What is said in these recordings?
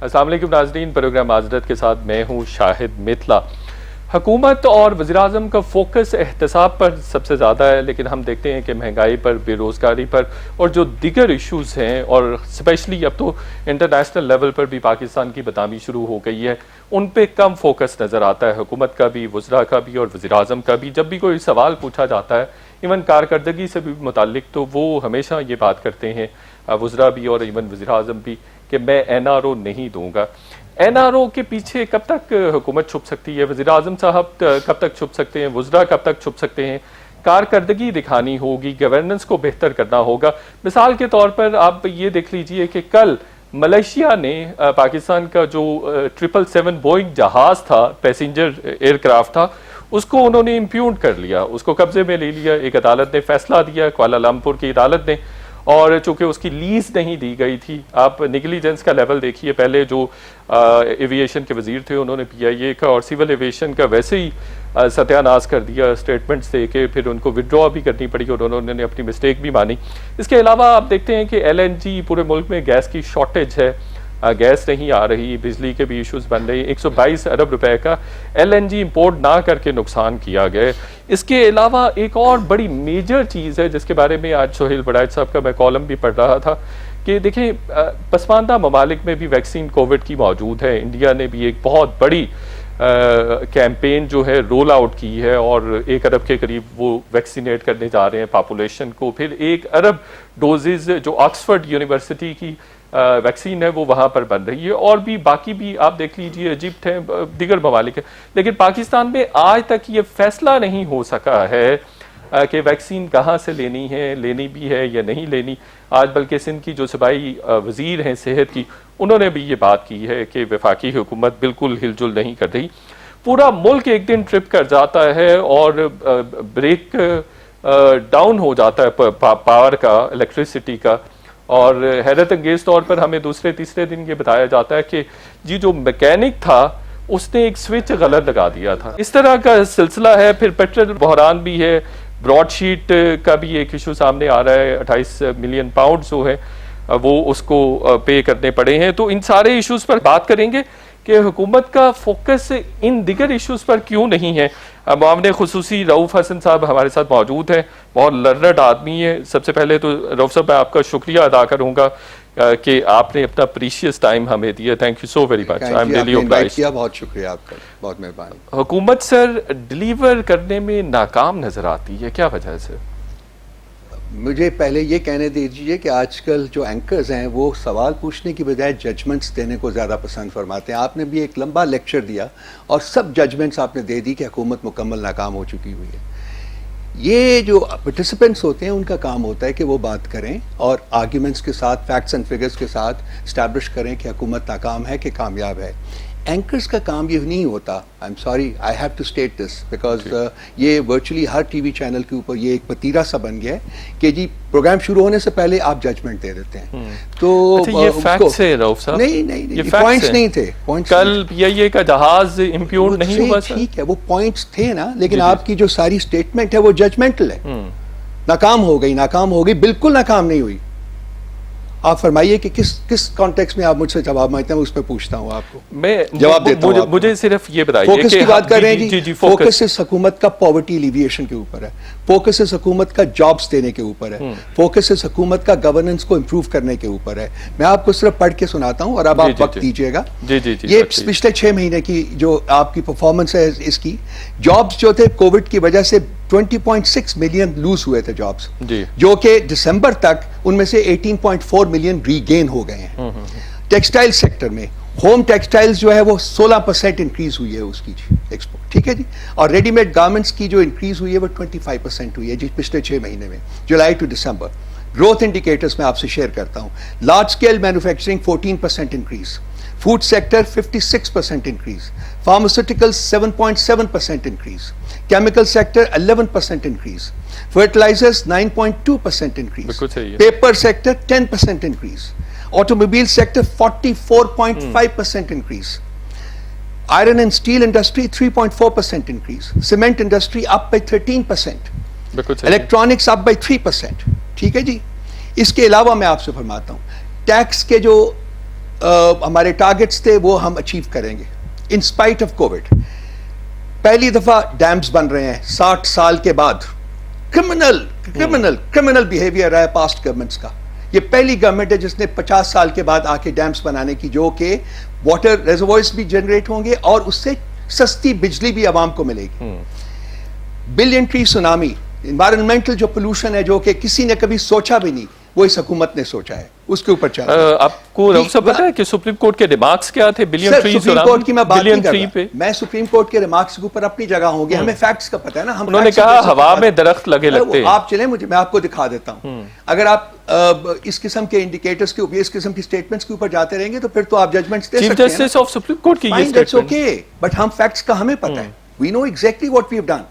السلام علیکم ناظرین، پروگرام معذرت کے ساتھ میں ہوں شاہد میتلا۔ حکومت اور وزیراعظم کا فوکس احتساب پر سب سے زیادہ ہے، لیکن ہم دیکھتے ہیں کہ مہنگائی پر، بے روزگاری پر اور جو دیگر ایشوز ہیں، اور اسپیشلی اب تو انٹرنیشنل لیول پر بھی پاکستان کی بدنامی شروع ہو گئی ہے، ان پہ کم فوکس نظر آتا ہے حکومت کا بھی، وزراء کا بھی اور وزیراعظم کا بھی۔ جب بھی کوئی سوال پوچھا جاتا ہے ایون کارکردگی سے بھی متعلق، تو وہ ہمیشہ یہ بات کرتے ہیں وزراء بھی اور ایون وزیراعظم بھی کہ میں این آر او نہیں دوں گا۔ این آر او کے پیچھے کب تک حکومت چھپ سکتی ہے، وزیراعظم صاحب کب تک چھپ سکتے ہیں، وزراء کب تک چھپ سکتے ہیں؟ کارکردگی دکھانی ہوگی، گورننس کو بہتر کرنا ہوگا۔ مثال کے طور پر آپ یہ دیکھ لیجئے کہ کل ملیشیا نے پاکستان کا جو 777 بوئنگ جہاز تھا، پیسنجر ایئر کرافٹ تھا، اس کو انہوں نے امپیونڈ کر لیا، اس کو قبضے میں لے لیا۔ ایک عدالت نے فیصلہ دیا، کوالالمپور کی عدالت نے، اور چونکہ اس کی لیز نہیں دی گئی تھی۔ آپ نیگلیجنس کا لیول دیکھیے، پہلے جو ایویشن کے وزیر تھے انہوں نے پی آئی اے کا اور سول ایویشن کا ویسے ہی ستیہ ناش کر دیا، اسٹیٹمنٹس دے کے، پھر ان کو وڈرا بھی کرنی پڑی اور انہوں نے اپنی مسٹیک بھی مانی۔ اس کے علاوہ آپ دیکھتے ہیں کہ ایل این جی، پورے ملک میں گیس کی شارٹیج ہے، گیس نہیں آ رہی، بجلی کے بھی ایشوز بن رہے ہیں۔ 122 ارب روپے کا ایل این جی امپورٹ نہ کر کے نقصان کیا گیا۔ اس کے علاوہ ایک اور بڑی میجر چیز ہے جس کے بارے میں آج سہیل بڑائچ صاحب کا میں کالم بھی پڑھ رہا تھا کہ دیکھیں پسماندہ ممالک میں بھی ویکسین کووڈ کی موجود ہے۔ انڈیا نے بھی ایک بہت بڑی کیمپین جو ہے رول آؤٹ کی ہے اور 1 ارب کے قریب وہ ویکسینیٹ کرنے جا رہے ہیں پاپولیشن کو۔ پھر 1 ارب ڈوزز جو آکسفورڈ یونیورسٹی کی ویکسین ہے وہ وہاں پر بن رہی ہے، اور بھی باقی بھی آپ دیکھ لیجئے، ایجپٹ ہے، دیگر ممالک ہیں۔ لیکن پاکستان میں آج تک یہ فیصلہ نہیں ہو سکا ہے کہ ویکسین کہاں سے لینی ہے، لینی بھی ہے یا نہیں لینی۔ آج بلکہ سندھ کی جو صوبائی وزیر ہیں صحت کی، انہوں نے بھی یہ بات کی ہے کہ وفاقی حکومت بالکل ہل جل نہیں کر رہی۔ پورا ملک ایک دن ٹرپ کر جاتا ہے اور بریک ڈاؤن ہو جاتا ہے پاور کا، الیکٹریسٹی کا، اور حیرت انگیز طور پر ہمیں دوسرے تیسرے دن یہ بتایا جاتا ہے کہ جی جو میکینک تھا اس نے ایک سوئچ غلط لگا دیا تھا۔ اس طرح کا سلسلہ ہے۔ پھر پیٹرول بحران بھی ہے، براڈ شیٹ کا بھی ایک ایشو سامنے آ رہا ہے، 28 ملین پاؤنڈ جو ہے وہ اس کو پے کرنے پڑے ہیں۔ تو ان سارے ایشوز پر بات کریں گے کہ حکومت کا فوکس ان دیگر ایشوز پر کیوں نہیں ہے۔ معاون خصوصی رؤوف حسن صاحب ہمارے ساتھ موجود ہیں، بہت لرنڈ آدمی ہے۔ سب سے پہلے تو رؤوف صاحب میں آپ کا شکریہ ادا کروں گا کہ آپ نے اپنا پریشیس ٹائم ہمیں دیا۔ Thank you so very much, I am really obliged. بہت شکریہ آپ کا، بہت مہربانی۔ حکومت سر ڈیلیور کرنے میں ناکام نظر آتی ہے، کیا وجہ ہے؟ مجھے پہلے یہ کہنے دیجیے کہ آج کل جو اینکرز ہیں وہ سوال پوچھنے کی بجائے ججمنٹس دینے کو زیادہ پسند فرماتے ہیں۔ آپ نے بھی ایک لمبا لیکچر دیا اور سب ججمنٹس آپ نے دے دی کہ حکومت مکمل ناکام ہو چکی ہوئی ہے۔ یہ جو پارٹیسپینٹس ہوتے ہیں ان کا کام ہوتا ہے کہ وہ بات کریں اور آرگیومنٹس کے ساتھ، فیکٹس اینڈ فگرز کے ساتھ اسٹیبلش کریں کہ حکومت ناکام ہے کہ کامیاب ہے۔ اینکرز کا کام یہ نہیں ہوتا، I am sorry, I have to state this because یہ ورچولی ہر ٹی وی چینل کے اوپر یہ ایک پتیرا سا بن گیا ہے کہ جی پروگرام شروع ہونے سے پہلے آپ ججمنٹ دے دیتے ہیں۔ تو یہ فیکٹس ہے رؤوف صاحب؟ نہیں، پوائنٹس نہیں تھے۔ کل پی آئی اے کا جہاز امپیونڈ نہیں ہوا سر؟ ٹھیک ہے، وہ پوائنٹس تھے نا، لیکن آپ کی جو ساری اسٹیٹمنٹ ہے وہ ججمنٹل ہے۔ ناکام ہو گئی، بالکل ناکام نہیں ہوئی۔ آپ فرمائیے کہ کس کانٹیکس میں آپ مجھ سے جواب مانگتے ہیں، اس پہ پوچھتا ہوں آپ کو، میں جواب دیتا ہوں۔ مجھے صرف یہ بتائیے فوکس کی بات کر رہے ہیں جی، فوکس اس حکومت کا پاورٹی ایلیویشن کے اوپر ہے، فوکس اس حکومت کا جابز دینے کے اوپر ہے، فوکس اس حکومت کا گورننس کو امپروو کرنے کے اوپر ہے۔ میں آپ کو صرف پڑھ کے سناتا ہوں اور اب آپ وقت دیجیے گا۔ یہ پچھلے 6 مہینے کی جو آپ کی پرفارمنس ہے اس کی، جابز جو تھے کووڈ کی وجہ سے 20.6 ملین لوز ہوئے تھے جابز، جو کہ دسمبر تک ان میں سے 18.4 ملین ری گین ہو گئے ہیں۔ ٹیکسٹائل سیکٹر میں ہوم ٹیکسٹائلز جو ہے وہ 16% انکریز ہوئی ہے اس کی ایکسپورٹ، ٹھیک ہے جی، اور ریڈی میڈ گارمنٹس کی جو انکریز ہوئی ہے وہ 25% ہوئی ہے جی پچھلے 6 مہینے میں، July to December. Growth indicators میں آپ سے شیئر کرتا ہوں، large scale manufacturing 14% increase, food sector 56% increase, pharmaceutical 7.7% increase, chemical sector 11% increase, fertilizers 9.2% increase, paper sector 10% increase, automobile sector 44.5% increase, iron and steel industry 3.4% increase, cement industry up by 13%، electronics up by 3%، ٹھیک ہے جی۔ اس کے علاوہ میں آپ سے فرماتا ہوں tax کے جو ہمارے ٹارگٹس تھے وہ ہم اچیو کریں گے ان اسپائٹ آف کووڈ. پہلی دفعہ ڈیمز بن رہے ہیں 60 سال کے بعد. کرمنل بیہیویئر ہے پاسٹ گورنمنٹس کا. یہ پہلی گورنمنٹ ہے جس نے 50 سال کے بعد آ کے ڈیمز بنانے کی, جو کہ واٹر ریزروائرز بھی جنریٹ ہوں گے اور اس سے سستی بجلی بھی عوام کو ملے گی. بلین ٹری سونامی, انوائرمنٹل جو پولوشن ہے جو کہ کسی نے کبھی سوچا بھی نہیں, وہ اس حکومت نے سوچا ہے, اس کے اوپر چل رہا ہے. آپ کو پتا ہے کہ سپریم کورٹ کے ریمارکس کیا تھے بلین ٹری سپریم کورٹ کی میں بات نہیں کر رہا, میں سپریم کورٹ کے ریمارکس کے اوپر اپنی جگہ ہوں گے, ہمیں فیکٹس کا پتہ ہے نا. انہوں نے کہا ہوا میں درخت لگے لگتے ہیں. آپ چلیں میں آپ کو دکھا دیتا ہوں. اگر آپ اس قسم کے انڈیکیٹرز کے اوپر, اس قسم کی سٹیٹمنٹس کے اوپر جاتے رہیں گے تو پھر تو آپ ججمنٹس دے سکتے ہیں. Chief justice of supreme court کی یہ اسٹیٹمنٹ اوکے, بٹ ہم فیکٹس کا ہمیں پتہ ہے. We know exactly what we have done.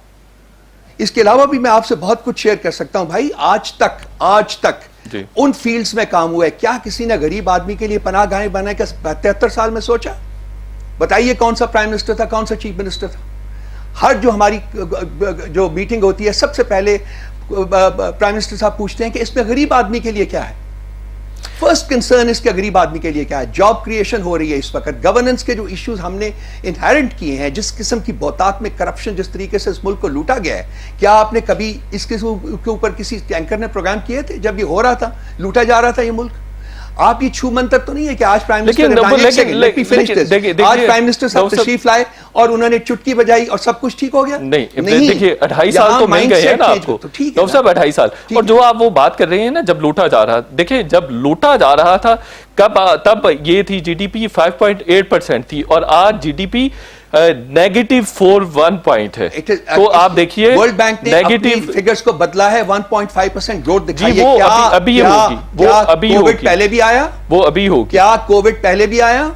اس کے علاوہ بھی میں آپ سے بہت کچھ شیئر کر سکتا ہوں بھائی. آج تک ان فیلڈز میں کام ہوا ہے. کیا کسی نے غریب آدمی کے لیے پناہ گاہیں بنانے کا 73 سال میں سوچا؟ بتائیے کون سا پرائم منسٹر تھا, کون سا چیف منسٹر تھا؟ ہر جو ہماری جو میٹنگ ہوتی ہے سب سے پہلے پرائم منسٹر صاحب پوچھتے ہیں کہ اس میں غریب آدمی کے لیے کیا ہے. فرسٹ کنسرن اس کے غریب آدمی کے لیے کیا ہے. جاب کریشن ہو رہی ہے اس وقت. گورننس کے جو ایشوز ہم نے انہیرنٹ کیے ہیں, جس قسم کی بہتات میں کرپشن جس طریقے سے اس ملک کو لوٹا گیا ہے, کیا آپ نے کبھی اس کے اوپر کسی اینکر نے پروگرام کیے تھے جب یہ ہو رہا تھا, لوٹا جا رہا تھا یہ ملک؟ آپ یہ چھو منتر تو نہیں ہے کہ آج پرائم منسٹر صاحب تشریف لائے اور انہوں نے چٹکی بجائی اور سب کچھ ٹھیک ہو گیا؟ نہیں, دیکھیے 2.5 سال تو مل گئے ہیں نا آپ کو ڈاکٹر صاحب, 2.5 سال. اور جو آپ وہ بات کر رہے ہیں نا جب لوٹا جا رہا, دیکھیں جب لوٹا جا رہا تھا تب یہ تھی جی ڈی پی 5.8% تھی اور آج جی ڈی پی -4.1 پوائنٹ ہے. تو آپ دیکھیے ورلڈ بینک نے اپنی فگرز کو بدلا ہے, 1.5% گروتھ دکھائی ہے. وہ ابھی ہوگی, وہ ابھی ہوگی. پہلے بھی آیا, وہ ابھی ہوگی. کیا کووڈ پہلے بھی آیا؟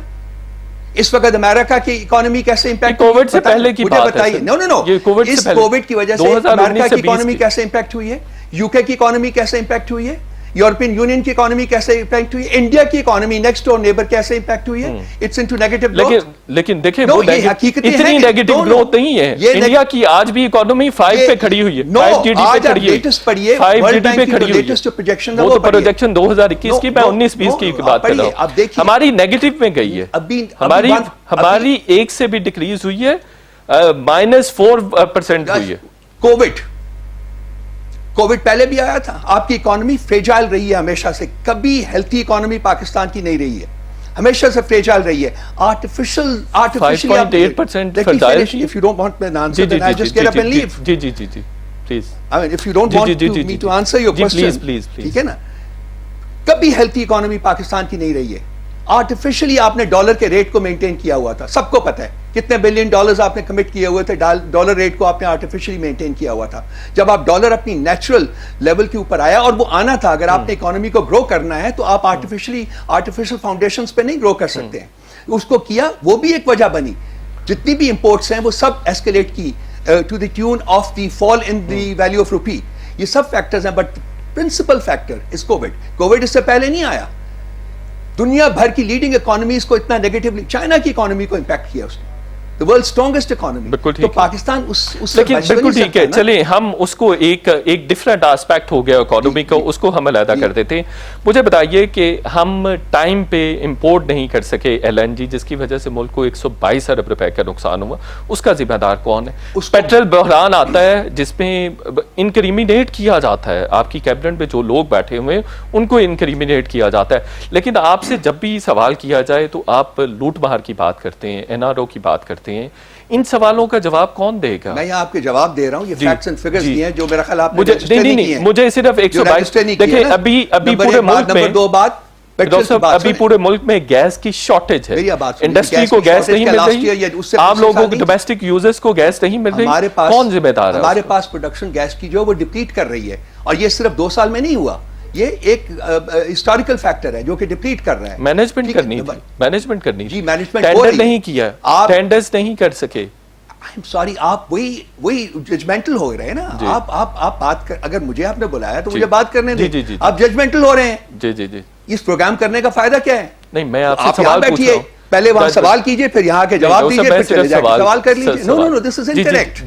اس وقت امریکہ کی اکانومی کیسے امپیکٹ ہوئی؟ کووڈ سے پہلے کی بات ہے. نو اس کووڈ کی وجہ سے امریکہ کی اکانومی کیسے امپیکٹ ہوئی ہے, یو کے کی اکانومی کیسے امپیکٹ ہوئی ہے, یورپین یونین کی اکانومی کیسے امپیکٹ ہوئی ہے, انڈیا کی اکانومی نیکسٹ ڈور نیبر کیسے امپیکٹ ہوئی ہے؟ It's into negative growth. لیکن دیکھیں وہ اتنی نیگیٹو گروتھ نہیں ہے. انڈیا کی آج بھی اکانومی 5 پہ کھڑی ہوئی ہے, 5 جی ڈی پہ کھڑی ہوئی ہے, 5 جی ڈی پہ کھڑی ہوئی ہے. وہ تو پروجیکشن 2021 کی, میں 19-20 کی بات کر رہا ہوں. ہماری نیگیٹو میں گئی ہے, ہماری 1 سے بھی ڈکریز ہوئی ہے, -4% ہوئی ہے. کووڈ پہلے بھی آیا تھا. آپ کی اکانومی فریجائل رہی ہے ہمیشہ سے, کبھی ہیلتھی اکانومی پاکستان کی نہیں رہی ہے, ہمیشہ سے فریجائل رہی ہے. Artificial 5.8% فرجائل. If you don't want me to answer, then I just get up and leave. جی please. I mean, if you don't want me to answer your question, please. ٹھیک ہے نا. کبھی ہیلتھی اکانومی پاکستان کی نہیں رہی ہے. آرٹیفیشلی آپ نے ڈالر کے ریٹ کو مینٹین کیا ہوا تھا, سب کو پتا ہے کتنے بلین ڈالرز آپ نے کمٹ کیے ہوئے تھے. ڈالر ریٹ کو آپ نے آرٹیفیشلی مینٹین کیا ہوا تھا. جب آپ ڈالر اپنی نیچرل لیول کے اوپر آیا, اور وہ آنا تھا, اگر آپ نے اکانومی کو گرو کرنا ہے تو آپ آرٹیفیشل فاؤنڈیشنز پہ نہیں گرو کر سکتے ہیں. اس کو کیا, وہ بھی ایک وجہ بنی. جتنی بھی امپورٹس ہیں وہ سب ایسکیلیٹ کی to the tune of the fall in the value of rupee. یہ سب فیکٹرز ہیں, but principal factor is covid. Covid اس سے پہلے نہیں آیا. دنیا بھر کی لیڈنگ اکانومیز کو اتنا نیگیٹیولی, چائنا کی اکانومی کو امپیکٹ کیا اس نے, the world's strongest economy. تو پاکستان اس لیکن بالکل ٹھیک ہے. چلیں ہم اس کو ایک ڈفرینٹ آسپیکٹ ہو گیا اکانومی کو, اس کو ہم علیحدہ کر دیتے ہیں. مجھے بتائیے کہ ہم ٹائم پہ امپورٹ نہیں کر سکے LNG, جس کی وجہ سے ملک کو 122 ارب روپے کا نقصان ہوا. اس کا ذمہ دار کون ہے؟ پیٹرول بحران آتا ہے جس میں انکریمینیٹ کیا جاتا ہے, آپ کی کیبنٹ میں جو لوگ بیٹھے ہوئے ہیں ان کو انکریمینیٹ کیا جاتا ہے. لیکن آپ سے جب بھی سوال کیا جائے تو آپ لوٹ مار کی بات کرتے ہیں, NRO کی بات کرتے ہیں. ان سوالوں کا جواب کون دے گا؟ میں آپ کے جواب دے رہا ہوں. یہ فیکٹس اینڈ فگرز ہیں جو میرا خیال آپ نہیں, مجھے صرف 122. دیکھیں ابھی پورے ملک میں ابھی پورے ملک میں گیس کی شارٹیج ہے. انڈسٹری کو گیس نہیں مل رہی, عام لوگوں کو, ڈومیسٹک یوزرز کو گیس نہیں مل رہی. کون ذمہ دار ہے؟ ہمارے پاس پروڈکشن گیس کی جو وہ ڈپلیٹ کر رہی ہے, اور یہ صرف 2 سال میں نہیں ہوا. یہ ایک ہسٹوریکل فیکٹر ہے جو کہ ڈپلیٹ کر رہا ہے. مینجمنٹ کرنی تھی, مینجمنٹ کرنی جی, مینجمنٹ ٹینڈر نہیں کیا, ٹینڈرز نہیں کر سکے. سوری, آپ وہی ججمنٹل ہو رہے ہیں نا. آپ بات کر, اگر مجھے آپ نے بلایا تو مجھے بات کرنے دیں. آپ ججمنٹل ہو رہے ہیں. جی. اس پروگرام کرنے کا فائدہ کیا ہے؟ نہیں, میں آپ سے سوال پوچھ رہا ہوں. پہلے وہاں سوال کیجئے پھر یہاں کے جواب دیجئے پھر چلے جائیں سوال کر لیجئے. No, this is incorrect.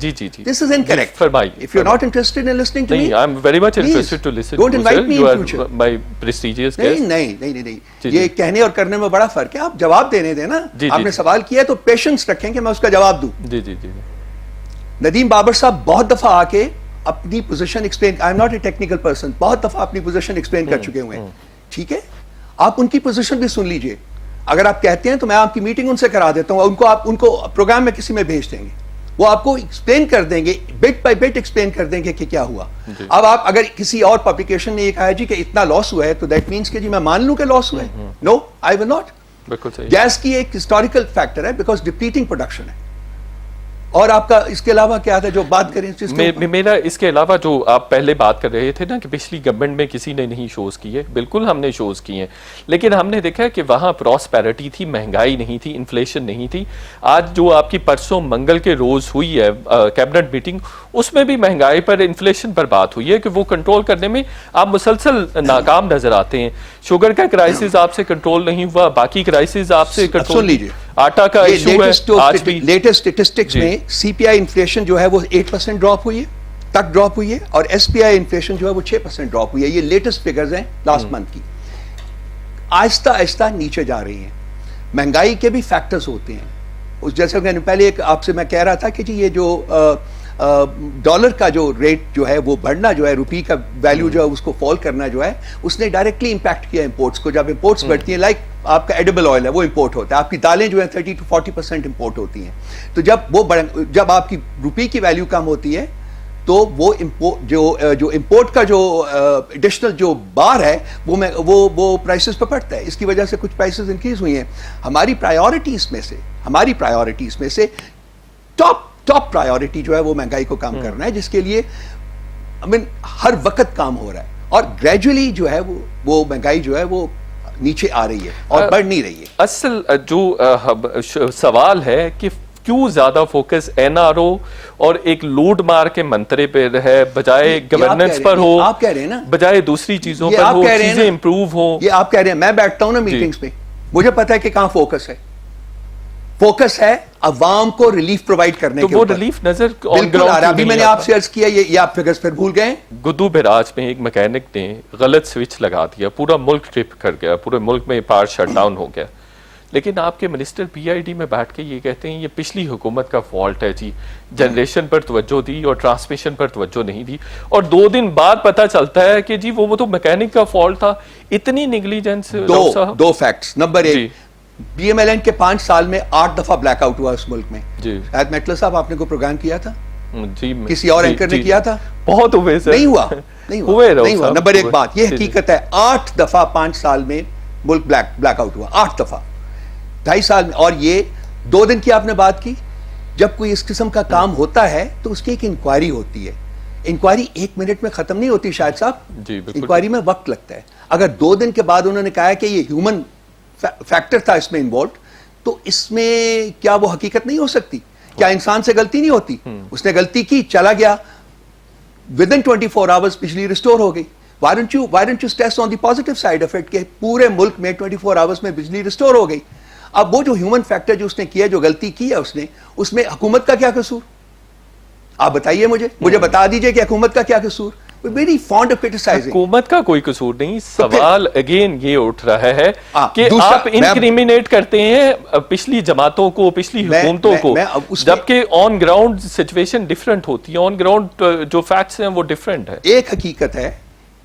This is incorrect. If you're not interested in listening to me, I'm very much interested to listen. Don't invite me in future. You are my prestigious guest. نہیں یہ کہنے اور کرنے میں بڑا فرق ہے. آپ جواب دینے دیں نا. آپ نے سوال کیا تو پیشنس رکھیں کہ میں اس کا جواب دوں. جی. ندیم بابر صاحب بہت دفعہ آ کے اپنی position explain, I am not a technical person, بہت دفعہ اپنی پوزیشن ایکسپلین کر چکے ہوئے ہیں. ٹھیک ہے, آپ ان کی پوزیشن بھی سن لیجئے. اگر آپ کہتے ہیں تو میں آپ کی میٹنگ ان سے کرا دیتا ہوں, ان کو پروگرام میں کسی میں بھیج دیں گے, وہ آپ کو ایکسپلین کر دیں گے, بٹ بائی بٹ ایکسپلین کر دیں گے کہ کیا ہوا. اب آپ اگر کسی اور پبلیکیشن نے یہ کہا جی کہ اتنا لاس ہوا ہے تو دیٹ مینس کہ جی میں مان لوں کہ لاس ہوا ہے. نو, آئی ول ناٹ. بالکل صحیح. گیس کی ایک ہسٹوریکل فیکٹر ہے بیکاز ڈپلیٹنگ پروڈکشن ہے. اور آپ کا اس کے علاوہ کیا تھا جو بات کریں میرا اس کے علاوہ جو آپ پہلے بات کر رہے تھے نا کہ پچھلی گورنمنٹ میں کسی نے نہیں شوز کیے, بالکل ہم نے شوز کیے ہیں, لیکن ہم نے دیکھا کہ وہاں پراسپیرٹی تھی, مہنگائی نہیں تھی, انفلیشن نہیں تھی. آج جو آپ کی پرسوں منگل کے روز ہوئی ہے کیبنٹ میٹنگ, اس میں بھی مہنگائی پر, انفلیشن پر بات ہوئی ہے کہ وہ کنٹرول کرنے میں آپ مسلسل ناکام نظر آتے ہیں. شوگر کا کرائسس آپ سے کنٹرول نہیں ہوا, باقی کرائسس آپ سے کنٹرول. لیجیے آٹا کا ایشو ہے, آج بھی لیٹسٹ اسٹیٹسٹکس میں سی پی آئی انفلیشن جو ہے وہ 8% ڈراپ ہوئی ہے, تک ڈراپ ہوئی ہے, اور ایس پی آئی انفلیشن جو ہے وہ 6% ڈراپ ہوئی ہے. یہ لیٹسٹ فگرز ہیں لاسٹ منتھ کی. آہستہ آہستہ نیچے جا رہی ہیں. مہنگائی کے بھی فیکٹرز ہوتے ہیں. جیسے میں نے پہلے ایک آپ سے میں کہہ رہا تھا کہ جی یہ جو ڈالر کا جو ریٹ جو ہے وہ بڑھنا جو ہے, روپی کا ویلیو جو ہے اس کو فال کرنا جو ہے, اس نے ڈائریکٹلی امپیکٹ کیا امپورٹس کو. جب امپورٹس بڑھتی ہیں, لائک آپ کا ایڈیبل آئل ہے وہ امپورٹ ہوتا ہے, آپ کی دالیں جو ہیں 30 to 40% امپورٹ ہوتی ہیں. تو جب آپ کی روپی کی ویلیو کم ہوتی ہے تو وہ جو امپورٹ کا جو ایڈیشنل جو بار ہے وہ پرائسز پہ پڑتا ہے. اس کی وجہ سے کچھ پرائسز انکریز ہوئی ہیں. ہماری پرائیورٹیز میں سے ٹاپ پرائیورٹی جو ہے وہ مہنگائی کو کم کرنا ہے, جس کے لیے ہر وقت کام ہو رہا ہے, اور گریجولی جو ہے وہ مہنگائی جو ہے وہ نیچے آ رہی ہے اور بڑھ نہیں رہی ہے. اصل جو سوال ہے کہ کیوں زیادہ فوکس این آر او اور ایک لوڈ مار کے منترے پہ ہے بجائے گورننس پر ہو, آپ کہہ رہے ہیں نا, بجائے دوسری چیزوں پر ہو, چیزیں امپروو ہو. یہ آپ کہہ رہے ہیں, میں بیٹھتا ہوں نا میٹنگز پہ, مجھے پتا ہے کہ کہاں فوکس ہے. فوکس ہے عوام کو ریلیف پرووائڈ کرنے کے اوپر. تو وہ ریلیف نظر آن گراؤنڈ ابھی میں نے آپ سے عرض کیا, یہ آپ فگرز پھر بھول گئے. گدو بیراج میں ایک میکینک نے غلط سوئچ لگا دیا, پورا ملک ٹرپ کر گیا, پورے ملک میں پاور شٹ ڈاؤن ہو گیا. لیکن آپ کے منسٹر پی آئی ڈی میں بیٹھ کے یہ کہتے ہیں یہ پچھلی حکومت کا فالٹ ہے جی, جنریشن پر توجہ دی اور ٹرانسمیشن پر توجہ نہیں دی. اور 2 دن بعد پتہ چلتا ہے کہ جی وہ تو میکینک کا فالٹ تھا. اتنی نیگلیجنس. دو facts. Number 1, B M L N کے 5 سال میں 8 دفعہ بلیک آؤٹ ہوا اس ملک میں. شاید میٹلر صاحب آپ نے کوئی پروگرام کیا تھا جی, کسی اور اینکر نے کیا تھا؟ بہت ہوئے سر. نہیں ہوا. نمبر 1 بات یہ حقیقت ہے, 8 دفعہ 5 سال میں ملک بلیک آؤٹ ہوا, 8 دفعہ 2.5 سال میں. اور یہ 2 دن کی آپ نے بات کی, جب کوئی اس قسم کا کام ہوتا ہے تو اس کی ایک انکوائری ہوتی ہے. انکوائری 1 منٹ میں ختم نہیں ہوتی شاہد صاحب, انکوائری میں وقت لگتا ہے. اگر 2 دن کے بعد انہوں نے کہا کہ یہ ہیومن فیکٹر تھا اس میں انوالوڈ, تو اس میں کیا وہ حقیقت نہیں ہو سکتی؟ کیا انسان سے غلطی نہیں ہوتی؟ اس نے غلطی کی, چلا گیا, ودن 24 آورز بجلی ریسٹور ہو گئی. Why don't you stress on the positive side of it کہ پورے ملک میں 24 آورز میں بجلی ریسٹور ہو گئی. اب وہ جو ہیومن فیکٹر جو اس نے کیا, جو غلطی کی ہے اس میں حکومت کا کیا قصور؟ آپ بتائیے مجھے بتا دیجئے کہ حکومت کا کیا قصور. Very fond of criticizing. حکومت کا کوئی قصور نہیں. سوال اگین یہ اٹھ رہا ہے کہ آپ انکریمنیٹ کرتے ہیں پچھلی جماعتوں کو, پچھلی حکومتوں کو, جبکہ آن گراؤنڈ سچویشن ڈیفرنٹ ہوتی ہے, آن گراؤنڈ جو فیکٹس ہیں وہ ڈیفرنٹ ہے. ایک حقیقت ہے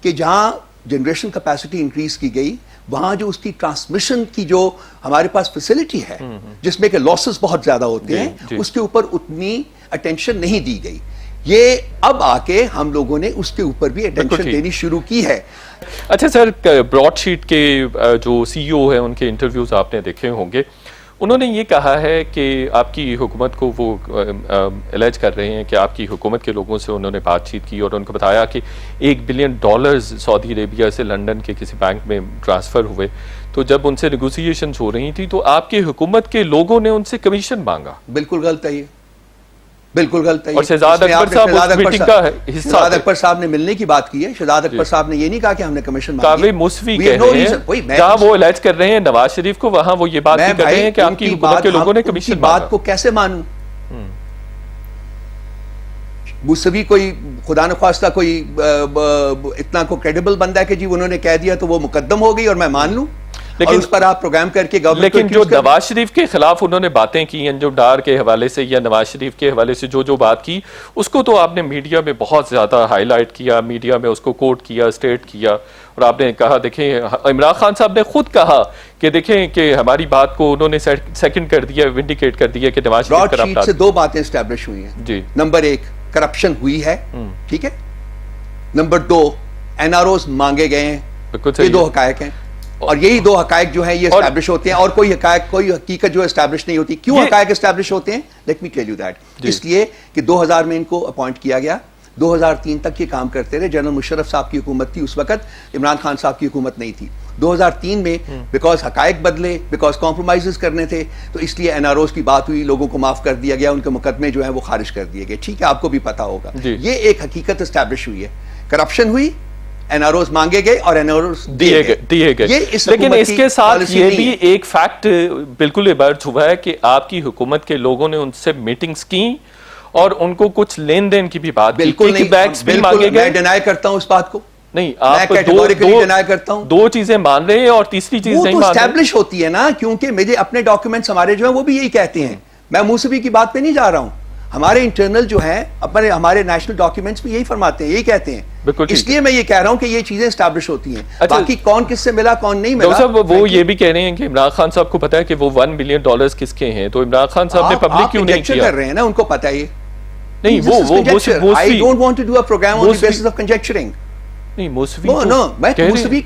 کہ جہاں جنریشن کیپیسٹی انکریز کی گئی, وہاں جو اس کی ٹرانسمیشن کی جو ہمارے پاس فیسلٹی ہے جس میں کہ لاسز بہت زیادہ ہوتے ہیں, اس کے اوپر اتنی اٹینشن نہیں دی گئی. یہ اب آ کے ہم لوگوں نے اس کے اوپر بھی اٹینشن دینی شروع کی ہے. اچھا سر, براڈ شیٹ کے جو سی ای او ہیں ان کے انٹرویوز آپ نے دیکھے ہوں گے, انہوں نے یہ کہا ہے کہ آپ کی حکومت کو وہ الیج کر رہے ہیں کہ آپ کی حکومت کے لوگوں سے انہوں نے بات چیت کی اور ان کو بتایا کہ $1 بلین سعودی عربیہ سے لنڈن کے کسی بینک میں ٹرانسفر ہوئے. تو جب ان سے نیگوسیشنز ہو رہی تھی تو آپ کی حکومت کے لوگوں نے ان سے کمیشن مانگا. بالکل غلط ہے, بالکل غلط ہے. اور شہزاد اکبر صاحب اس میٹنگ کا حصہ شہزاد اکبر صاحب نے ملنے کی بات کی ہے. شہزاد اکبر صاحب نے یہ نہیں کہا کہ ہم نے کمیشن مانگی. کاوی موسوی کہہ رہے ہیں جہاں وہ الیج کر رہے ہیں نواز شریف کو, وہاں وہ یہ بات بھی کر رہے ہیں کہ آپ کی حکومت کے لوگوں نے کمیشن مانگا. بات کو کیسے مانوں؟ موسوی کوئی خدا نخواستہ کوئی اتنا کو کریڈیبل بندہ ہے کہ جی انہوں نے کہہ دیا تو وہ مقدم ہو گئی اور میں مان لوں, اور اس پر آپ پروگرام کر کے گورنمنٹ. لیکن جو نواز شریف کے خلاف انہوں نے باتیں کی, انجم ڈار کے حوالے سے یا نواز شریف کے حوالے سے جو بات کی, اس کو تو آپ نے میڈیا میں بہت زیادہ ہائی لائٹ کیا, میڈیا میں اس کو کوٹ کیا, اسٹیٹ کیا, اور آپ نے کہا دیکھیں عمران خان صاحب نے خود کہا کہ دیکھیں کہ ہماری بات کو انہوں نے سیکنڈ کر دیا, ونڈیکیٹ کر دیا کہ نواز شریف براڈ شیٹ سے دو باتیں اسٹیبلش ہوئی ہیں. جی, نمبر 1 کرپشن ہوئی ہے, ٹھیک ہے. نمبر 2 این آر اوز مانگے گئے ہیں. یہ دو حقائق ہیں, اور یہی دو حقائق جو ہیں یہ اسٹیبلش ہوتے ہیں, اور کوئی حقیقت جو اسٹیبلش نہیں ہوتی. کیوں حقائق اسٹیبلش ہوتے ہیں؟ Let me tell you that. اس لیے کہ 2000 میں ان کو اپوائنٹ کیا گیا, 2003 تک یہ کام کرتے رہے. جنرل مشرف صاحب کی حکومت تھی اس وقت, عمران خان صاحب کی حکومت نہیں تھی. 2003 میں بیکاز حقائق بدلے, بیکاز کمپرومائزز کرنے تھے, تو اس لیے این آر اوز کی بات ہوئی, لوگوں کو معاف کر دیا گیا, ان کے مقدمے جو ہیں وہ خارج کر دیے گئے. ٹھیک ہے, آپ کو بھی پتا ہوگا. یہ ایک حقیقت اسٹیبلش ہوئی ہے. کرپشن ہوئی, این آر اوز مانگے گئے اور این آر اوز دیے گئے. لیکن اس کے ساتھ یہ بھی ایک فیکٹ بالکل ایمرج ہوا ہے کہ آپ کی حکومت کے لوگوں نے ان سے میٹنگز کی اور ان کو کچھ لین دین کی بھی بات کی. بالکل نہیں, میں ڈینائی کرتا ہوں اس بات کو. نہیں, آپ دو چیزیں مان رہے ہیں اور تیسری چیز نہیں مان رہے. اسٹیبلش ہوتی ہے نا, کیونکہ میرے اپنے ڈاکیومنٹس ہمارے جو ہیں وہ بھی یہی کہتے ہیں. میں موسوی کی بات پہ نہیں جا رہا ہوں, ہمارے انٹرنل جو ہیں ہمارے نیشنل ڈاکیومنٹس بھی یہی فرماتے ہیں, یہی کہتے ہیں. اس لیے میں یہ کہہ رہا ہوں کہ یہ چیزیں اسٹیبلش ہوتی ہیں. باقی کون کس سے ملا کون نہیں ملا, وہ یہ بھی کہہ رہے ہیں کہ عمران خان صاحب کو پتا ہے کہ وہ $1 بلین کس کے ہیں, تو عمران خان صاحب نے پبلک کیوں نہیں کیا؟ کر رہے ہیں نا, ان کو پتا ہے. نہیں, وہ I don't want to do a program on the basis of conjecturing. نہیں, موسوی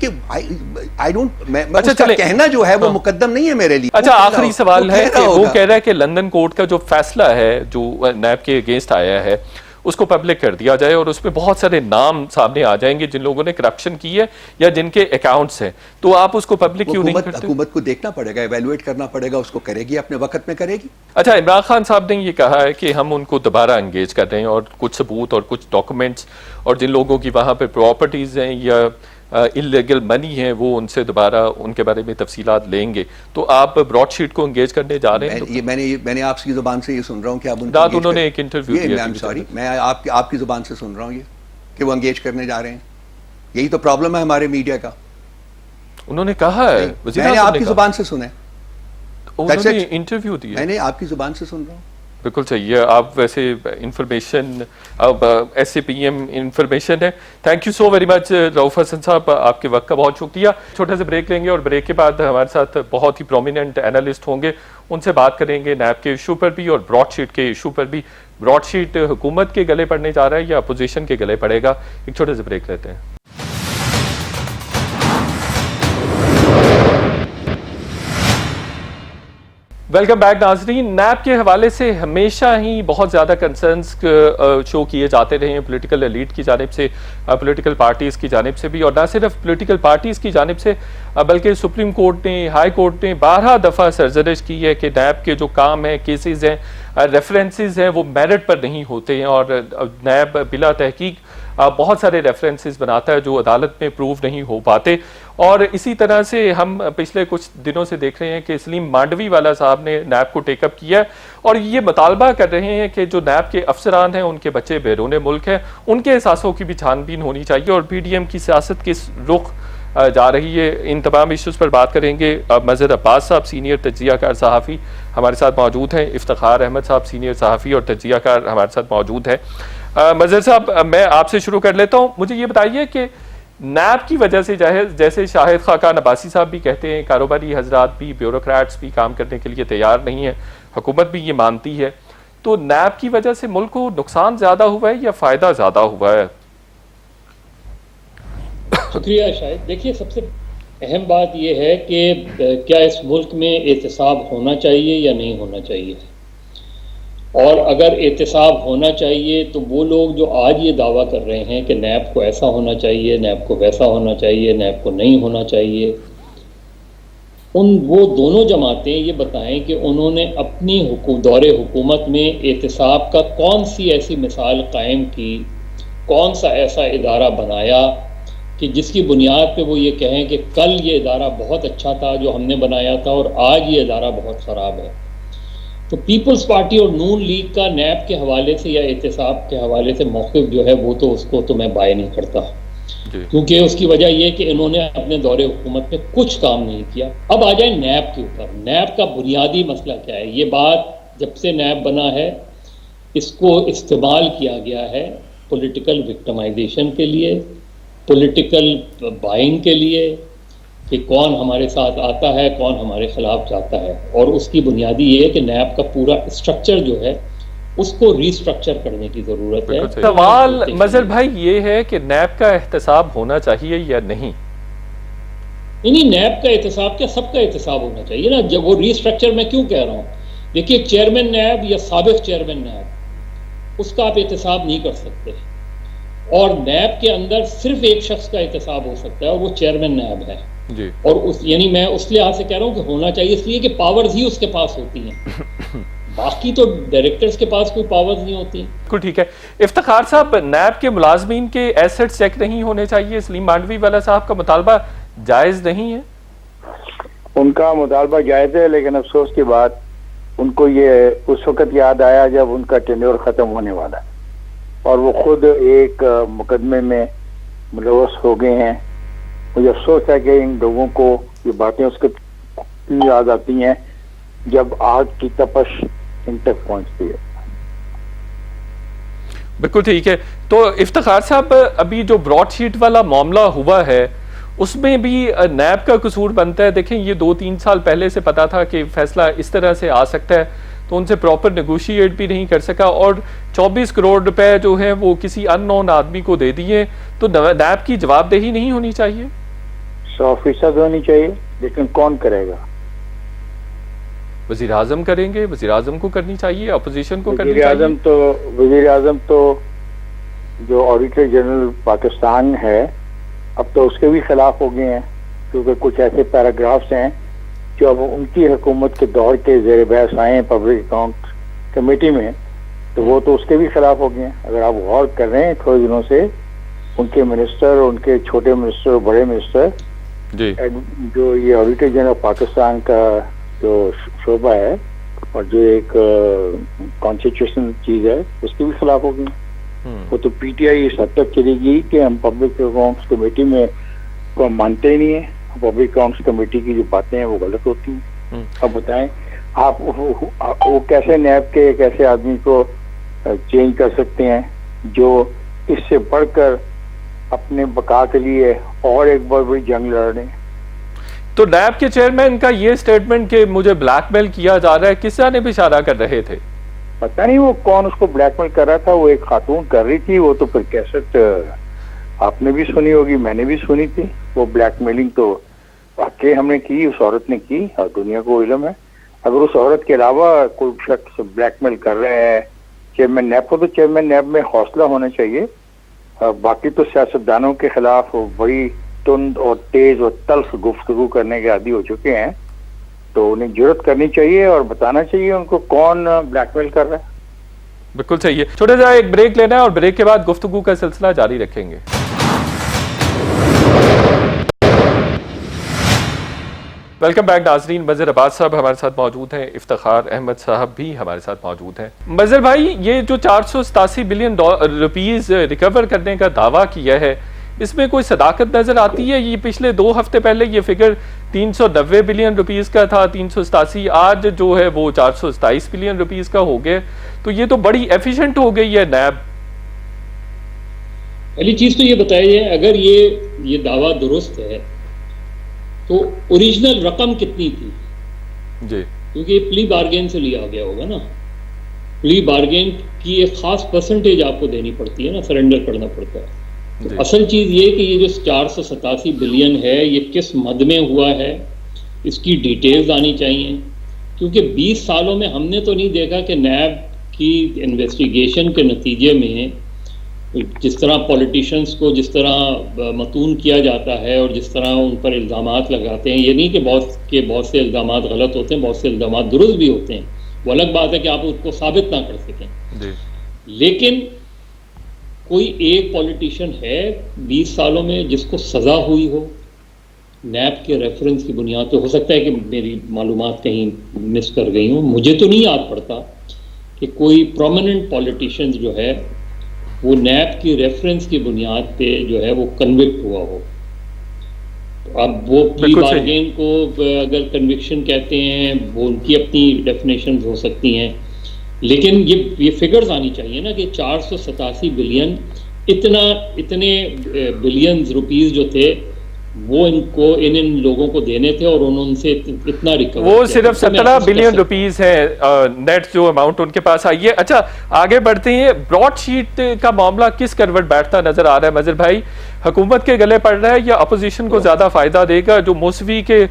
کہنا جو ہے وہ مقدم نہیں ہے میرے لیے. اچھا, آخری سوال ہے کہ وہ کہہ رہا ہے کہ لندن کورٹ کا جو فیصلہ ہے جو نیب کے اگینسٹ آیا ہے اس کو پبلک کر دیا جائے, اور اس میں بہت سارے نام سامنے آ جائیں گے جن لوگوں نے کرپشن کی ہے یا جن کے اکاؤنٹس ہیں, تو آپ اس کو پبلک کیوں نہیں کرتے؟ حکومت کو دیکھنا پڑے گا, ایویلویٹ کرنا پڑے گا, اس کو کرے گی, اپنے وقت میں کرے گی. اچھا, عمران خان صاحب نے یہ کہا ہے کہ ہم ان کو دوبارہ انگیج کر رہے ہیں اور کچھ ثبوت اور کچھ ڈاکومنٹس اور جن لوگوں کی وہاں پہ پراپرٹیز ہیں یا انلیگل منی ہیں وہ ان سے دوبارہ ان کے بارے میں تفصیلات لیں گے. تو آپ براڈ شیٹ کو انگیج کرنے جا رہے ہیں؟ میں نے آپ کی زبان سے یہ سن رہا ہوں کہ انہوں نے ایک انٹرویو دیا. سوری, میں آپ کی زبان سے سن رہا ہوں یہ کہ وہ انگیج کرنے جا رہے ہیں. یہی تو پرابلم ہے ہمارے میڈیا کا. انہوں نے کہا ہے, میں نے آپ کی زبان سے سنا ہے, انٹرویو دیا, میں نے آپ کی زبان سے سن رہا ہوں. بالکل صحیح ہے. آپ ویسے information S A P M information ہے. Thank you so very much Rauf Hassan صاحب, آپ کے وقت کا بہت شکریہ. چھوٹا سا بریک لیں گے اور بریک کے بعد ہمارے ساتھ بہت ہی پرومیننٹ اینالسٹ ہوں گے, ان سے بات کریں گے نیب کے ایشو پر بھی اور براڈ شیٹ کے ایشو پر بھی. براڈ شیٹ حکومت کے گلے پڑنے جا رہا ہے یا اپوزیشن کے گلے پڑے گا؟ ایک چھوٹے سے بریک لیتے ہیں. ویلکم بیک ناظرین. نیب کے حوالے سے ہمیشہ ہی بہت زیادہ کنسرنز شو کیے جاتے رہے ہیں پولیٹیکل ایلیٹ کی جانب سے, پولیٹیکل پارٹیز کی جانب سے بھی, اور نہ صرف پولیٹیکل پارٹیز کی جانب سے بلکہ سپریم کورٹ نے, ہائی کورٹ نے 12 دفعہ سرزنش کی ہے کہ نیب کے جو کام ہیں, کیسز ہیں, ریفرنسز ہیں, وہ میرٹ پر نہیں ہوتے ہیں, اور نیب بلا تحقیق بہت سارے ریفرنسز بناتا ہے جو عدالت میں پروو نہیں ہو پاتے. اور اسی طرح سے ہم پچھلے کچھ دنوں سے دیکھ رہے ہیں کہ سلیم مانڈوی والا صاحب نے نیب کو ٹیک اپ کیا ہے اور یہ مطالبہ کر رہے ہیں کہ جو نیب کے افسران ہیں ان کے بچے بیرون ملک ہیں, ان کے احساسوں کی بھی چھان بین ہونی چاہیے, اور پی ڈی ایم کی سیاست کس رخ جا رہی ہے. ان تمام ایشوز پر بات کریں گے. مظہر عباس صاحب سینئر تجزیہ کار صحافی ہمارے ساتھ موجود ہیں, افتخار احمد صاحب سینئر صحافی اور تجزیہ کار ہمارے ساتھ موجود ہیں. مظہر صاحب, میں آپ سے شروع کر لیتا ہوں. مجھے یہ بتائیے کہ نیب کی وجہ سے جیسے شاہد خاقان عباسی صاحب بھی کہتے ہیں, کاروباری حضرات بھی, بیوروکریٹس بھی کام کرنے کے لیے تیار نہیں ہیں, حکومت بھی یہ مانتی ہے, تو نیب کی وجہ سے ملک کو نقصان زیادہ ہوا ہے یا فائدہ زیادہ ہوا ہے؟ شکریہ شاہد. دیکھیے, سب سے اہم بات یہ ہے کہ کیا اس ملک میں احتساب ہونا چاہیے یا نہیں ہونا چاہیے, اور اگر احتساب ہونا چاہیے تو وہ لوگ جو آج یہ دعویٰ کر رہے ہیں کہ نیب کو ایسا ہونا چاہیے, نیب کو ویسا ہونا چاہیے, نیب کو نہیں ہونا چاہیے, وہ دونوں جماعتیں یہ بتائیں کہ انہوں نے اپنی دور حکومت میں احتساب کا کون سی ایسی مثال قائم کی، کون سا ایسا ادارہ بنایا کہ جس کی بنیاد پہ وہ یہ کہیں کہ کل یہ ادارہ بہت اچھا تھا جو ہم نے بنایا تھا اور آج یہ ادارہ بہت خراب ہے۔ تو پیپلز پارٹی اور نون لیگ کا نیب کے حوالے سے یا احتساب کے حوالے سے موقف جو ہے وہ تو اس کو تو میں بائے نہیں کرتا، کیونکہ اس کی وجہ یہ کہ انہوں نے اپنے دور حکومت میں کچھ کام نہیں کیا۔ اب آ جائیں نیب کے اوپر، نیب کا بنیادی مسئلہ کیا ہے؟ یہ بات جب سے نیب بنا ہے اس کو استعمال کیا گیا ہے پولیٹیکل وکٹمائزیشن کے لیے، پولیٹیکل بائنگ کے لیے، کہ کون ہمارے ساتھ آتا ہے کون ہمارے خلاف جاتا ہے، اور اس کی بنیادی یہ ہے کہ نیب کا پورا اسٹرکچر جو ہے اس کو ری اسٹرکچر کرنے کی ضرورت ہے۔ سوال مظہر بھائی یہ ہے کہ نیب کا احتساب ہونا چاہیے یا نہیں؟ نہیں، نیب کا احتساب کیا، سب کا احتساب ہونا چاہیے نا۔ جب وہ ری اسٹرکچر میں کیوں کہہ رہا ہوں، دیکھیے چیئرمین نیب یا سابق چیئرمین نیب، اس کا آپ احتساب نہیں کر سکتے، اور نیب کے اندر صرف ایک شخص کا احتساب ہو سکتا ہے اور وہ چیئرمین نیب ہے جی۔ اور یعنی میں اس لحاظ سے کہہ رہا ہوں کہ ہونا چاہیے اس لیے کہ پاورز ہی اس کے پاس ہوتی ہیں، باقی تو ڈائریکٹرز کے پاس کوئی پاورز نہیں ہوتی۔ بالکل ٹھیک ہے۔ افتخار صاحب، نیب کے ملازمین کے ایسٹ چیک نہیں ہونے چاہیے، سلیم مانڈوی والا صاحب کا مطالبہ جائز نہیں ہے؟ ان کا مطالبہ جائز ہے، لیکن افسوس کی بات ان کو یہ اس وقت یاد آیا جب ان کا ٹینیور ختم ہونے والا ہے، اور وہ خود ایک مقدمے میں ملوث ہو گئے ہیں۔ مجھے افسوس ہے کہ ان لوگوں کو یہ باتیں اس کے یاد آتی ہیں جب آگ کی تپش ان تک پہنچتی ہے۔ بالکل ٹھیک ہے۔ تو افتخار صاحب، ابھی جو براڈ شیٹ والا معاملہ ہوا ہے اس میں بھی نیب کا قصور بنتا ہے۔ دیکھیں یہ 2-3 سال پہلے سے پتا تھا کہ فیصلہ اس طرح سے آ سکتا ہے، تو ان سے پراپر نیگوشیٹ بھی نہیں کر سکا، اور 24 کروڑ روپے جو ہیں وہ کسی ان نون آدمی کو دے دیے، تو نیب کی جواب دہی نہیں ہونی چاہیے؟ 100% ہونی چاہیے، لیکن کون کرے گا؟ وزیر اعظم کریں گے، وزیر اعظم کو کرنی چاہیے، اپوزیشن کو کرنی چاہیے۔ وزیر اعظم تو جو آڈیٹر جنرل پاکستان ہے اب تو اس کے بھی خلاف ہو گئے ہیں، کیونکہ کچھ ایسے پیراگرافز ہیں جو اب ان کی حکومت کے دور کے زیر بحث آئے ہیں پبلک اکاؤنٹ کمیٹی میں، تو وہ تو اس کے بھی خلاف ہو گئے ہیں۔ اگر آپ غور کر رہے ہیں تھوڑے دنوں سے ان کے منسٹر، ان کے چھوٹے منسٹر اور بڑے منسٹر جی، جو یہ آڈیٹر جنرل پاکستان کا جو شعبہ ہے اور جو ایک کانسٹیٹیوشنل چیز ہے اس کے بھی خلاف ہو گئی۔ وہ تو پی ٹی آئی اس حد تک چلے گی کہ ہم پبلک اکاؤنٹس کمیٹی میں کو مانتے ہی نہیں ہیں، پبلک اکاؤنٹس کمیٹی کی جو باتیں ہیں وہ غلط ہوتی ہیں۔ اب بتائیں آپ وہ کیسے نیب کے ایک ایسے آدمی کو چینج کر سکتے ہیں جو اس سے بڑھ کر اپنے بقا کے لیے اور ایک بہت بڑی جنگ لڑ رہے ہیں۔ تو نیب کے چیئرمین کا یہ سٹیٹمنٹ کہ مجھے بلیک میل کیا جا رہا ہے، کس جانب اشارہ کر رہے تھے؟ پتہ نہیں وہ کون اس کو بلیک میل کر رہا تھا، وہ ایک خاتون کر رہی تھی، وہ تو پھر کیسٹ آپ نے بھی سنی ہوگی، میں نے بھی سنی تھی۔ وہ بلیک میلنگ تو واقعی ہم نے کی، اس عورت نے کی، اور دنیا کو علم ہے۔ اگر اس عورت کے علاوہ کوئی شخص بلیک میل کر رہے ہیں چیئرمین نیب کو، تو چیئرمین نیب میں حوصلہ ہونا چاہیے۔ باقی تو سیاستدانوں کے خلاف بڑی تند اور تیز اور تلخ گفتگو کرنے کے عادی ہو چکے ہیں، تو انہیں جرات کرنی چاہیے اور بتانا چاہیے ان کو کون بلیک میل کر رہا ہے۔ بالکل صحیح ہے۔ چھوٹا سا ایک بریک لینا ہے اور بریک کے بعد گفتگو کا سلسلہ جاری رکھیں گے۔ ویلکم بیک ناظرین، مظہر عباس صاحب ہمارے ساتھ موجود ہیں، افتخار احمد صاحب بھی ہمارے ساتھ موجود ہیں۔ مظہر بھائی، یہ جو 487 بلین روپیز ریکور کرنے کا دعویٰ کیا ہے، اس میں کوئی صداقت نظر آتی ہے؟ یہ پچھلے 2 ہفتے پہلے یہ فگر 390 بلین روپیز کا تھا، 387، آج جو ہے وہ 427 بلین روپیز کا ہو گیا، تو یہ تو بڑی ایفیشنٹ ہو گئی ہے نیب۔ پہلی چیز تو یہ بتائیے، اگر یہ دعویٰ درست ہے تو اوریجنل رقم کتنی تھی؟ جی، کیونکہ یہ پلی بارگین سے لیا گیا ہوگا نا، پلی بارگین کی ایک خاص پرسنٹیج آپ کو دینی پڑتی ہے نا، سرنڈر کرنا پڑتا ہے۔ اصل چیز یہ کہ یہ جو 487 بلین ہے یہ کس مد میں ہوا ہے، اس کی ڈیٹیلز آنی چاہیے، کیونکہ 20 سالوں میں ہم نے تو نہیں دیکھا کہ نیب کی انویسٹیگیشن کے نتیجے میں جس طرح پولیٹیشنز کو جس طرح متون کیا جاتا ہے اور جس طرح ان پر الزامات لگاتے ہیں، یہ نہیں کہ بہت سے الزامات غلط ہوتے ہیں، بہت سے الزامات درست بھی ہوتے ہیں، وہ الگ بات ہے کہ آپ اس کو ثابت نہ کر سکیں، لیکن کوئی ایک پولیٹیشین ہے 20 سالوں میں جس کو سزا ہوئی ہو نیب کے ریفرنس کی بنیاد پہ؟ ہو سکتا ہے کہ میری معلومات کہیں مس کر گئی ہوں، مجھے تو نہیں یاد پڑتا کہ کوئی پرومیننٹ پولیٹیشین جو ہے وہ نیب کی ریفرنس کی بنیاد پہ جو ہے وہ کنوکٹ ہوا ہو۔ اب وہ پلی بارگین کو اگر کنوکشن کہتے ہیں، وہ ان کی اپنی ڈیفینیشنز ہو سکتی ہیں، لیکن یہ فگرز آنی چاہیے نا کہ 487 بلین اتنے بلینز روپیز جو تھے وہ ان لوگوں کو دینے تھے اور انہوں سے اتنا ریکور، وہ صرف 17 بلین روپیز ہے نیٹ جو اماؤنٹ ان کے پاس آئی ہے۔ اچھا آگے بڑھتے ہیں، براڈ شیٹ کا معاملہ کس کروٹ بیٹھتا نظر آ رہا ہے مظہر بھائی؟ حکومت کے گلے پڑ رہا ہے یا اپوزیشن کو زیادہ فائدہ دے گا؟ جو موسوی کے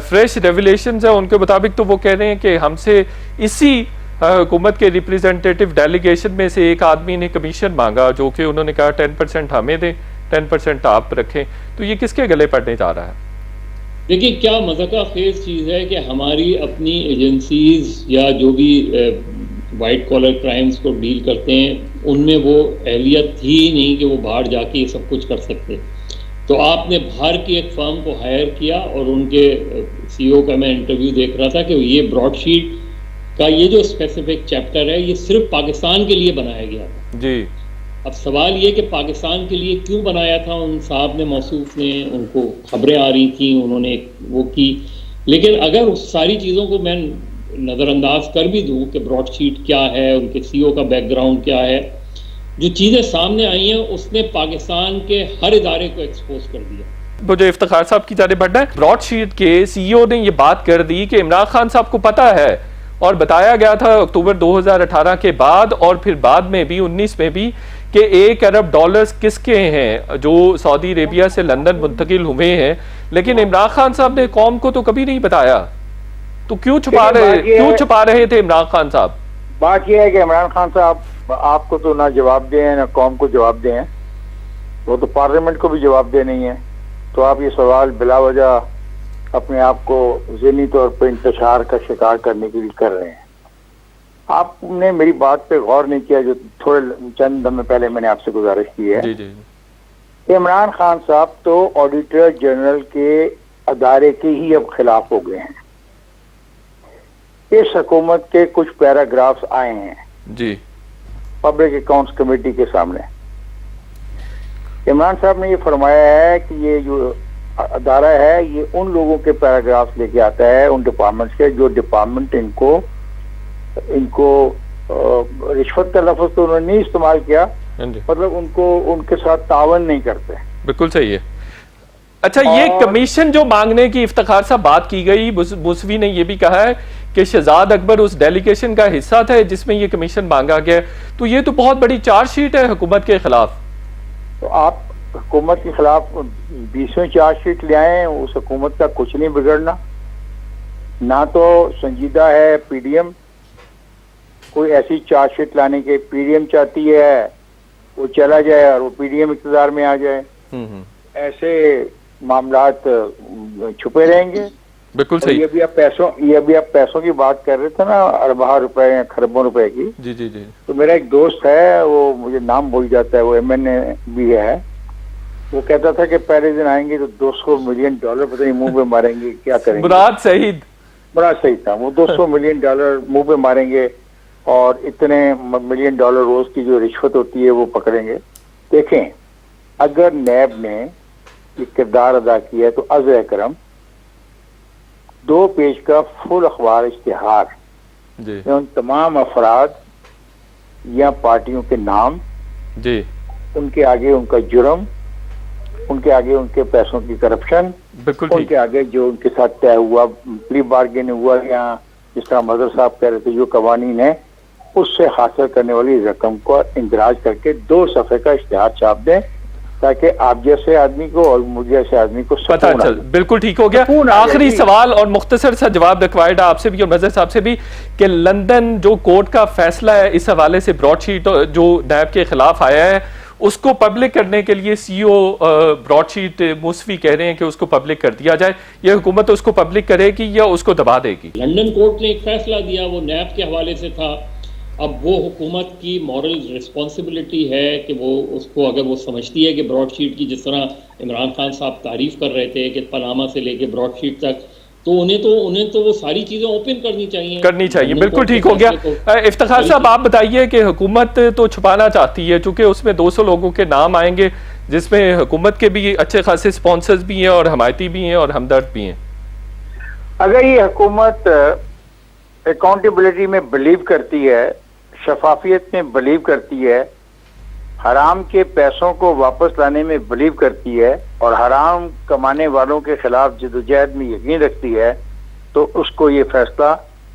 فریش ریویلیشنز ہیں ان کے مطابق تو وہ کہہ رہے ہیں کہ ہم سے اسی حکومت کے ریپریزنٹیٹیو ڈیلیگیشن میں سے ایک آدمی نے کمیشن مانگا جو کہ انہوں نے کہا 10% ہمیں دیں 10% آپ رکھیں، تو یہ کس کے گلے پڑنے جا رہا ہے؟ دیکھیے کیا مذاقہ خیز چیز ہے کہ ہماری اپنی ایجنسیز یا جو بھی وائٹ کالر کرائمز کو ڈیل کرتے ہیں ان میں وہ اہلیت ہی نہیں کہ وہ باہر جا کے یہ سب کچھ کر سکتے، تو آپ نے باہر کی ایک فرم کو ہائر کیا اور ان کے سی او کا میں انٹرویو دیکھ رہا تھا کہ یہ براڈ شیٹ کا یہ جو اسپیسیفک چیپٹر ہے یہ صرف پاکستان کے لیے بنایا گیا تھا۔ جی اب سوال یہ کہ پاکستان کے لیے کیوں بنایا تھا؟ ان صاحب نے موصوف نے ان کو خبریں آ رہی تھیں، انہوں نے وہ کی، لیکن اگر اس ساری چیزوں کو میں نظر انداز کر بھی دوں کہ براڈ شیٹ کیا ہے، ان کے سی او کا بیک گراؤنڈ کیا ہے، جو چیزیں سامنے آئی ہیں اس نے پاکستان کے ہر ادارے کو ایکسپوز کر دیا۔ مجھے افتخار صاحب کی جانب بڑھنا ہے، براڈ شیٹ کے سی او نے یہ بات کر دی کہ عمران خان صاحب کو پتہ ہے اور بتایا گیا تھا اکتوبر 2018 کے بعد اور پھر بعد میں بھی 19 میں بھی کہ $1 ارب کس کے ہیں جو سعودی عربیہ سے لندن منتقل ہوئے ہیں، لیکن عمران خان صاحب نے قوم کو تو کبھی نہیں بتایا، تو کیوں چھپا رہے تھے عمران خان صاحب؟ بات یہ ہے کہ عمران خان صاحب آپ کو تو نہ جواب دیں نہ قوم کو جواب دیں، وہ تو پارلیمنٹ کو بھی جواب دے نہیں ہے، تو آپ یہ سوال بلا وجہ اپنے آپ کو ذہنی طور پر انتشار کا شکار کرنے کے لیے کر رہے ہیں۔ آپ نے میری بات پہ غور نہیں کیا جو تھوڑے چند دم پہلے میں نے آپ سے گزارش کی ہے کہ عمران خان صاحب تو آڈیٹر جنرل کے ادارے کے ہی اب خلاف ہو گئے ہیں۔ اس حکومت کے کچھ پیراگرافز آئے ہیں جی پبلک اکاؤنٹس کمیٹی کے سامنے، عمران صاحب نے یہ فرمایا ہے کہ یہ جو ادارہ ہے یہ ان لوگوں کے پیراگرافز لے کے آتا ہے، ان ڈپارٹمنٹس کے جو ڈپارٹمنٹ ان کو رشوت کا لفظ تو انہوں نے نہیں استعمال کیا، مطلب ان کے ساتھ تعاون نہیں کرتے۔ بالکل صحیح ہے۔ اچھا یہ کمیشن جو مانگنے کی افتخار صاحب بات کی گئی، موسوی نے یہ بھی کہا ہے کہ شہزاد اکبر اس ڈیلیگیشن کا حصہ تھا جس میں یہ کمیشن مانگا گیا، تو یہ تو بہت بڑی چارج شیٹ ہے حکومت کے خلاف۔ تو آپ حکومت کے خلاف 20ویں چارج شیٹ لے آئے، اس حکومت کا کچھ نہیں بگڑنا، نہ تو سنجیدہ ہے پی ڈی ایم کوئی ایسی چارج شیٹ لانے کے، پی ڈی ایم چاہتی ہے وہ چلا جائے اور وہ پی ڈی ایم اقتدار میں آ جائے، ایسے معاملات چھپے رہیں گے۔ بالکل صحیح۔ یہ ابھی آپ پیسوں کی بات کر رہے تھے نا، اربوں روپے یا کھربوں روپے کی، جی جی جی، تو میرا ایک دوست ہے، وہ مجھے نام بھول جاتا ہے، وہ ایم این اے بھی ہے، وہ کہتا تھا کہ پہلے دن آئیں گے تو $200 ملین پتہ نہیں منہ پہ ماریں گے، کیا کریں گے؟ مراد سعید، بڑا صحیح تھا، وہ $200 ملین منہ پہ ماریں گے اور اتنے ملین ڈالر روز کی جو رشوت ہوتی ہے وہ پکڑیں گے۔ دیکھیں اگر نیب نے یہ کردار ادا کیا ہے تو عرض اکرم 2 پیج کا فل اخبار اشتہار جی ان تمام افراد یا پارٹیوں کے نام، جی ان کے آگے ان کا جرم، ان کے آگے ان کے پیسوں کی کرپشن، بالکل ان کے آگے جو ان کے ساتھ طے ہوا پلی بارگین ہوا، یا جس طرح مظہر صاحب کہہ رہے تھے جو قوانین ہیں اس سے حاصل کرنے والی رقم کو اندراج کر کے 2 صفحے کا اشتہار چھاپ دیں تاکہ آپ جیسے آدمی کو اور مجھے جیسے آدمی کو پتہ چل۔ بالکل ٹھیک ہو گیا۔ آخری سوال اور مختصر سا جواب ریکوائرڈ ہے آپ سے بھی اور مظہر صاحب سے بھی کہ لندن جو کورٹ کا فیصلہ ہے اس حوالے سے براڈ شیٹ جو نیب کے خلاف آیا ہے اس کو پبلک کرنے کے لیے سی او براڈ شیٹ موسوی کہہ رہے ہیں کہ اس کو پبلک کر دیا جائے. یہ حکومت اس کو پبلک کرے گی یا اس کو دبا دے گی؟ لنڈن کورٹ نے ایک فیصلہ دیا، وہ نیب کے حوالے سے تھا. اب وہ حکومت کی مورل رسپانسبلٹی ہے کہ وہ اس کو اگر وہ سمجھتی ہے کہ براڈ شیٹ کی جس طرح عمران خان صاحب تعریف کر رہے تھے کہ پاناما سے لے کے براڈ شیٹ تک، تو انہیں تو وہ ساری چیزیں اوپن کرنی چاہیے. بالکل ٹھیک ہو گیا. افتخار صاحب آپ بتائیے کہ حکومت تو چھپانا چاہتی ہے چونکہ اس میں 200 لوگوں کے نام آئیں گے جس میں حکومت کے بھی اچھے خاصے سپانسرز بھی ہیں اور حمایتی بھی ہیں اور ہمدرد بھی ہیں. اگر یہ حکومت اکاؤنٹیبلٹی میں بلیو کرتی ہے، شفافیت میں بلیو کرتی ہے، حرام کے پیسوں کو واپس لانے میں بلیو کرتی ہے اور حرام کمانے والوں کے خلاف جدوجہد میں یقین رکھتی ہے، تو اس کو یہ فیصلہ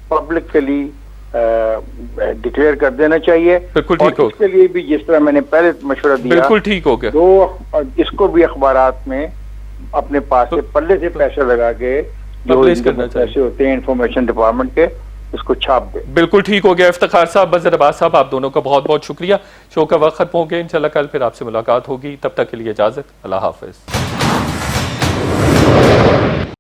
پبلکلی ڈکلیئر کر دینا چاہیے. اور اس کے لیے بھی جس طرح میں نے پہلے مشورہ دیا، بالکل ٹھیک ہو گیا، اس کو بھی اخبارات میں اپنے پاس سے پلے سے پیسے لگا کے جو پیسے ہوتے ہیں انفارمیشن ڈپارٹمنٹ کے، اس کو چھاپ دے. بالکل ٹھیک ہو گیا. افتخار صاحب، بزر عباس صاحب، آپ دونوں کا بہت بہت شکریہ. شو کا وقت ختم ہو گیا، انشاءاللہ کل پھر آپ سے ملاقات ہوگی. تب تک کے لیے اجازت. اللہ حافظ.